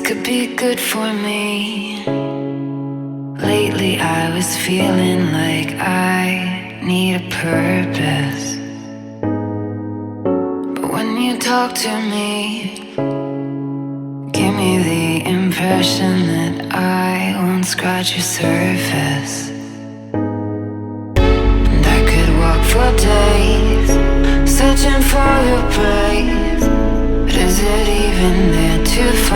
could be good for me. Lately I was feeling like I need a purpose. But when you talk to me, give me the impression that I won't scratch your surface. And I could walk for days, searching for your praise. But is it even there to find?